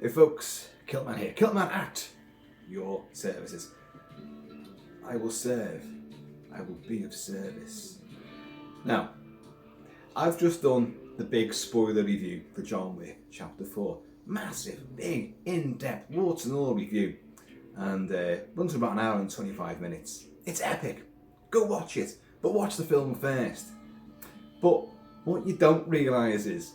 Hey folks, Kilt-Man here. Kilt-Man at your services. I will serve. I will be of service. Now, I've just done the big spoiler review for John Wick Chapter 4. Massive, big, in-depth, warts and all review. And runs for about an hour and 25 minutes. It's epic. Go watch it. But watch the film first. But what you don't realise is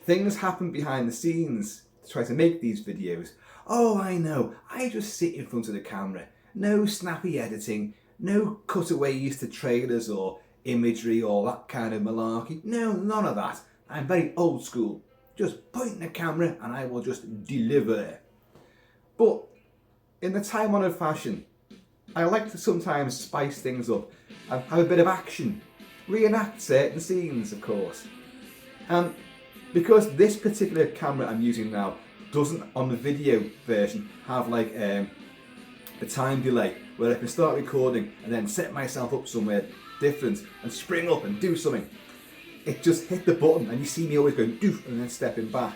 things happen behind the scenes to try to make these videos. Oh, I know. I just sit in front of the camera. No snappy editing. No cutaways to trailers or imagery or that kind of malarkey. No, none of that. I'm very old school. Just point the camera and I will just deliver. But in the time-honoured fashion, I like to sometimes spice things up and have a bit of action. Reenact certain scenes, of course. And because this particular camera I'm using now doesn't, on the video version, have like a time delay where I can start recording and then set myself up somewhere different and spring up and do something. It just hit the button and you see me always going doof and then stepping back.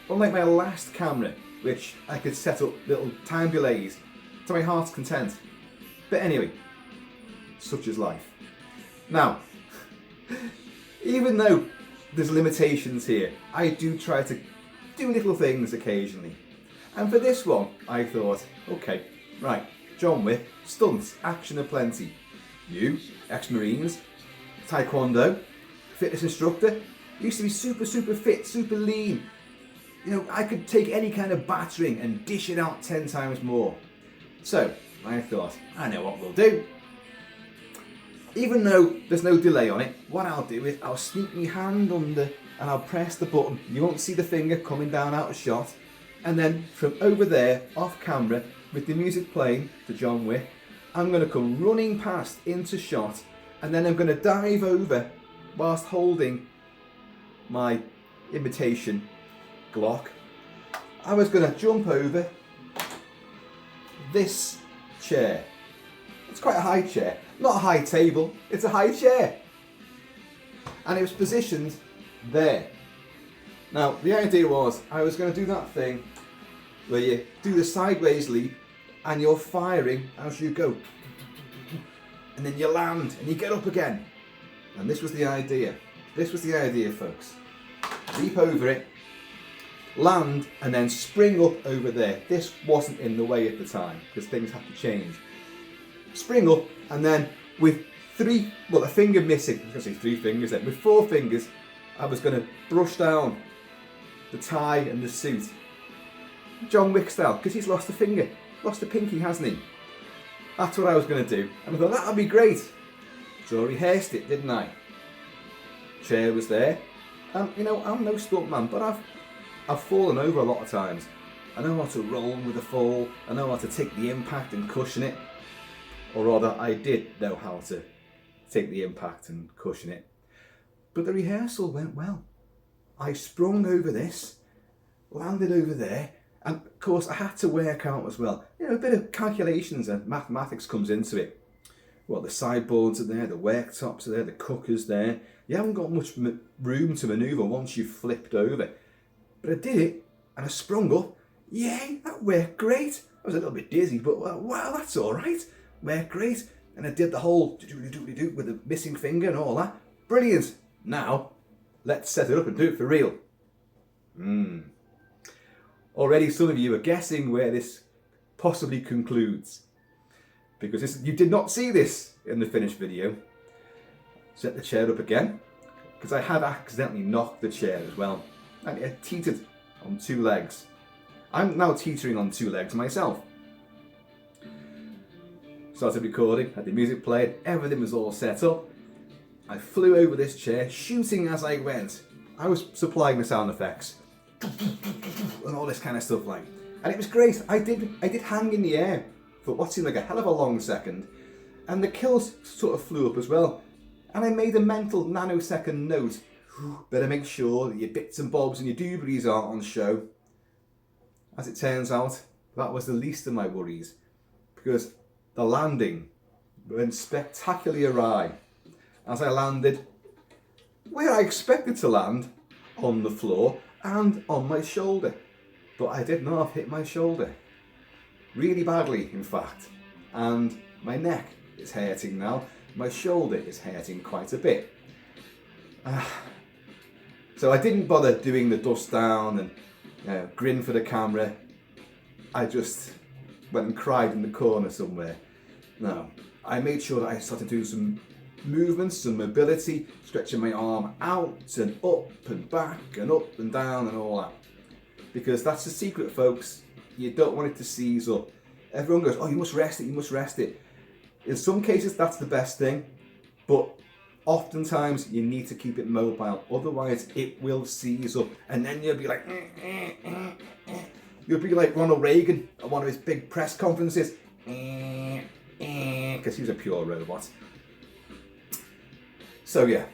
Unlike my last camera, which I could set up little time delays to my heart's content. But anyway, such is life. Now, even though there's limitations here, I do try to do little things occasionally. And for this one, I thought, okay, right, John Wick, stunts, action aplenty. You, ex-Marines, Taekwondo, fitness instructor, used to be super fit, super lean. You know, I could take any kind of battering and dish it out 10 times more. So, I thought, I know what we'll do. Even though there's no delay on it, what I'll do is I'll sneak my hand under and I'll press the button. You won't see the finger coming down out of shot. And then from over there, off camera, with the music playing to John Wick, I'm going to come running past into shot and then I'm going to dive over whilst holding my imitation Glock. I was going to jump over this chair. It's quite a high chair. Not a high table, it's a high chair. And it was positioned there. Now, the idea was I was going to do that thing where you do the sideways leap and you're firing as you go. And then you land and you get up again. And this was the idea. This was the idea, folks. Leap over it, land, and then spring up over there. This wasn't in the way at the time because things had to change. Spring up, and then with a finger missing, I was going to say 3 fingers then, with 4 fingers, I was going to brush down the tie and the suit. John Wick style, because he's lost a finger, lost a pinky, hasn't he? That's what I was going to do, and I thought that would be great. So I rehearsed it, didn't I? Chair was there, and you know, I'm no stuntman, but I've fallen over a lot of times. I know how to roll with a fall, I know how to take the impact and cushion it. Or rather, I did know how to take the impact and cushion it. But the rehearsal went well. I sprung over this, landed over there, and of course I had to work out as well. You know, a bit of calculations and mathematics comes into it. Well, the sideboards are there, the worktops are there, the cooker's there. You haven't got much room to manoeuvre once you've flipped over. But I did it, and I sprung up. Yay, that worked great. I was a little bit dizzy, but wow, that's all right. Worked great, and I did the whole do with the missing finger and all that. Brilliant. Now, let's set it up and do it for real. Already some of you are guessing where this possibly concludes. Because you did not see this in the finished video. Set the chair up again, because I had accidentally knocked the chair as well. And it teetered on 2 legs. I'm now teetering on 2 legs myself. Started recording, had the music played, everything was all set up. I flew over this chair, shooting as I went. I was supplying the sound effects. And all this kind of stuff like. And it was great. I did hang in the air for what seemed like a hell of a long second. And the kills sort of flew up as well. And I made a mental nanosecond note. Better make sure that your bits and bobs and your dooblies aren't on show. As it turns out, that was the least of my worries. Because the landing went spectacularly awry as I landed where I expected to land, on the floor and on my shoulder. but I did not hit my shoulder. Really badly, in fact. And my neck is hurting now. My shoulder is hurting quite a bit. So I didn't bother doing the dust down and grin for the camera. I just went and cried in the corner somewhere. No, I made sure that I started doing some movements, some mobility, stretching my arm out and up and back and up and down and all that. Because that's the secret, folks. You don't want it to seize up. Everyone goes, oh, you must rest it, you must rest it. In some cases, that's the best thing. But oftentimes, you need to keep it mobile. Otherwise, it will seize up. And then you'll be like, You'll be like Ronald Reagan at one of his big press conferences. Because he was a pure robot. So yeah,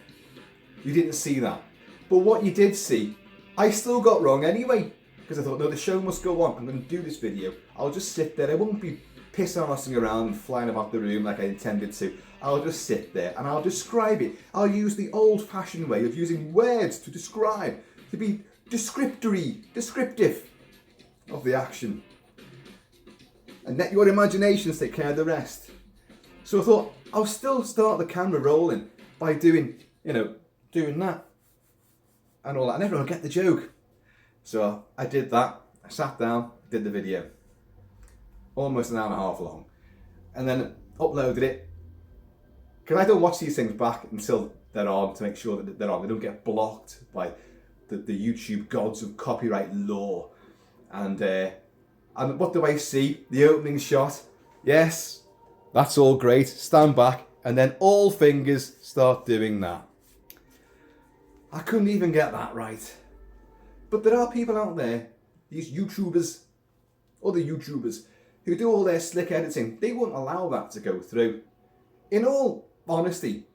you didn't see that. But what you did see, I still got wrong anyway. Because I thought, no, the show must go on. I'm going to do this video. I'll just sit there. I won't be pissing around and flying about the room like I intended to. I'll just sit there and I'll describe it. I'll use the old-fashioned way of using words to describe, to be descriptive of the action. And let your imaginations take care of the rest. So I thought, I'll still start the camera rolling by doing that and all that. And everyone will get the joke. So I did that. I sat down, did the video. Almost an hour and a half long. And then uploaded it. Because I don't watch these things back until they're on to make sure that they're on. They don't get blocked by the YouTube gods of copyright law. And what do I see? The opening shot. Yes, that's all great. Stand back. And then all fingers start doing that. I couldn't even get that right. But there are people out there, these YouTubers, other YouTubers, who do all their slick editing. They won't allow that to go through. In all honesty,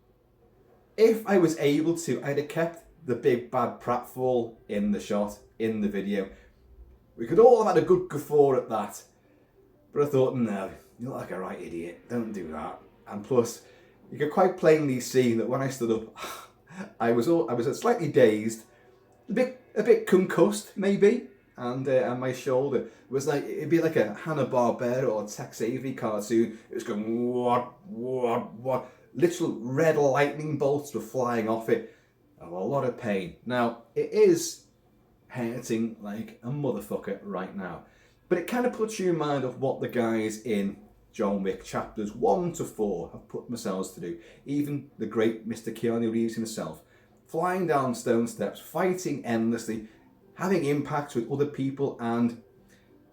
if I was able to, I'd have kept the big bad pratfall in the shot, in the video. We could all have had a good guffaw at that. But I thought, no, you look like a right idiot. Don't do that. And plus, you could quite plainly see that when I stood up, I was slightly dazed, a bit concussed maybe, and my shoulder was like, it'd be like a Hanna-Barbera or Tex Avery cartoon. It was going what. Literal red lightning bolts were flying off it. Oh, a lot of pain. Now, it is hurting like a motherfucker right now. But it kind of puts you in mind of what the guys in John Wick Chapters 1 to 4 have put themselves to do. Even the great Mr. Keanu Reeves himself. Flying down stone steps, fighting endlessly, having impacts with other people and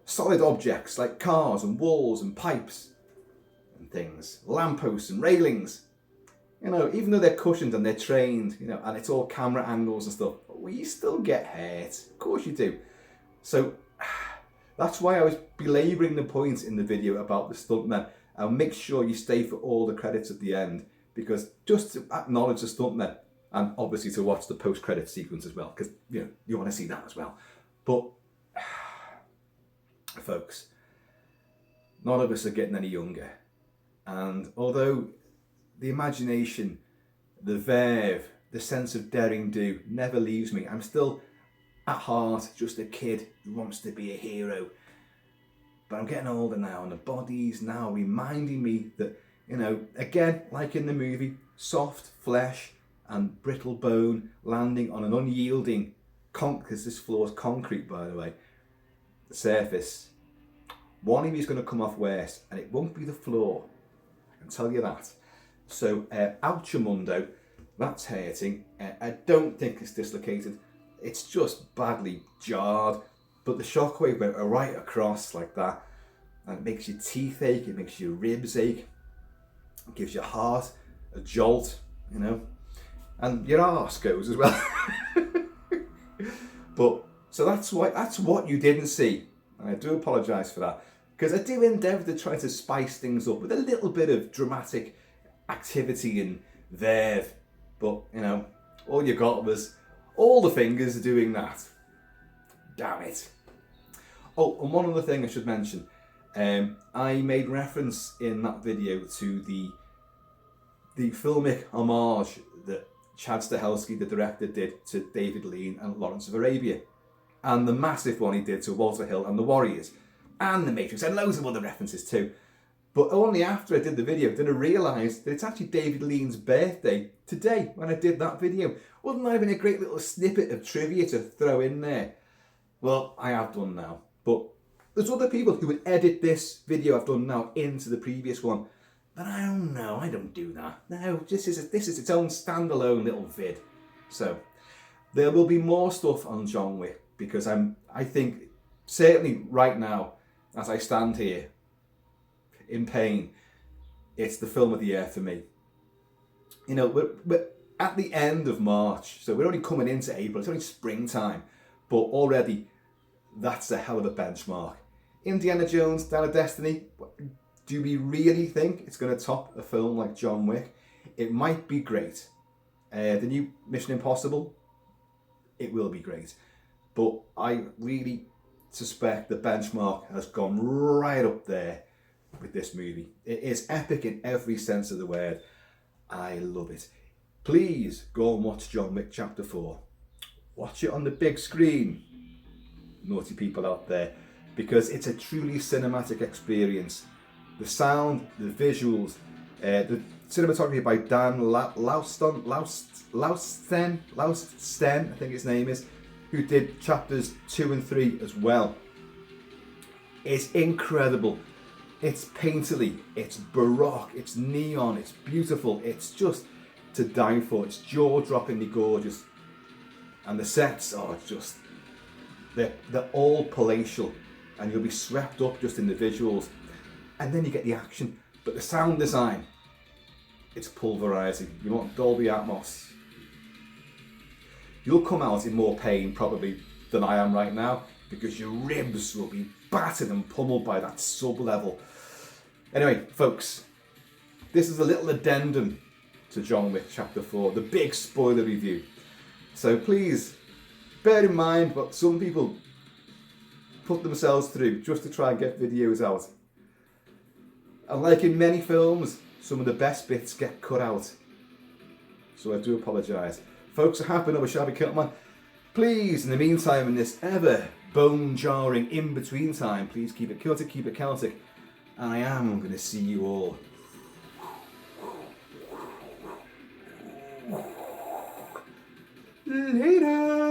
solid objects like cars and walls and pipes and things. Lampposts and railings. Even though they're cushioned and they're trained, and it's all camera angles and stuff, we still get hurt. Of course you do. So that's why I was belabouring the point in the video about the stuntmen. I'll make sure you stay for all the credits at the end, because just to acknowledge the stuntmen, and obviously to watch the post-credit sequence as well, because you want to see that as well. But folks, none of us are getting any younger, and although the imagination, the verve, the sense of daring do never leaves me, I'm still at heart just a kid who wants to be a hero. But I'm getting older now, and the body's now reminding me that, again, like in the movie, soft flesh and brittle bone landing on an unyielding, because this floor's concrete, by the way, the surface. One of you is going to come off worse, and it won't be the floor. I can tell you that. So, ouchamundo, that's hurting. I don't think it's dislocated. It's just badly jarred, but the shockwave went right across like that, and it makes your teeth ache, it makes your ribs ache, it gives your heart a jolt, and your arse goes as well. But so that's what you didn't see, and I do apologise for that, because I do endeavour to try to spice things up with a little bit of dramatic activity and verve, but all you got was all the fingers doing that. Damn it. Oh, and one other thing I should mention. I made reference in that video to the filmic homage that Chad Stahelski, the director, did to David Lean and Lawrence of Arabia. and the massive one he did to Walter Hill and the Warriors, and The Matrix, and loads of other references too. But only after I did the video did I realise that it's actually David Lean's birthday today when I did that video. Wouldn't that have been a great little snippet of trivia to throw in there? Well, I have done now. But there's other people who would edit this video I've done now into the previous one. But I don't know, I don't do that. No, this is its own standalone little vid. So, there will be more stuff on John Wick because I think, certainly right now, as I stand here, in pain, it's the film of the year for me. You know, we're at the end of March, so we're only coming into April, it's only springtime, but already that's a hell of a benchmark. Indiana Jones, Dial of Destiny, do we really think it's going to top a film like John Wick? It might be great. The new Mission Impossible, it will be great. But I really suspect the benchmark has gone right up there with this movie. It is epic in every sense of the word. I love it. Please go and watch John Wick Chapter 4. Watch it on the big screen, naughty people out there, because it's a truly cinematic experience. The sound, the visuals, the cinematography by Dan Lausten, I think his name is, who did chapters 2 and 3 as well. It's incredible. It's painterly, it's baroque, it's neon, it's beautiful, it's just to die for. It's jaw-droppingly gorgeous. And the sets are just, they're all palatial, and you'll be swept up just in the visuals. And then you get the action. But the sound design, it's pulverizing. You want Dolby Atmos. You'll come out in more pain probably than I am right now, because your ribs will be battered and pummeled by that sub-level. Anyway, folks, this is a little addendum to John Wick Chapter 4, the big spoiler review. So please, bear in mind what some people put themselves through just to try and get videos out. And like in many films, some of the best bits get cut out. So I do apologise. Folks, I have been over Shabby Kilt-Man. Please, in the meantime, in this ever bone-jarring in-between time, please keep it Celtic, keep it Celtic. And I am going to see you all later.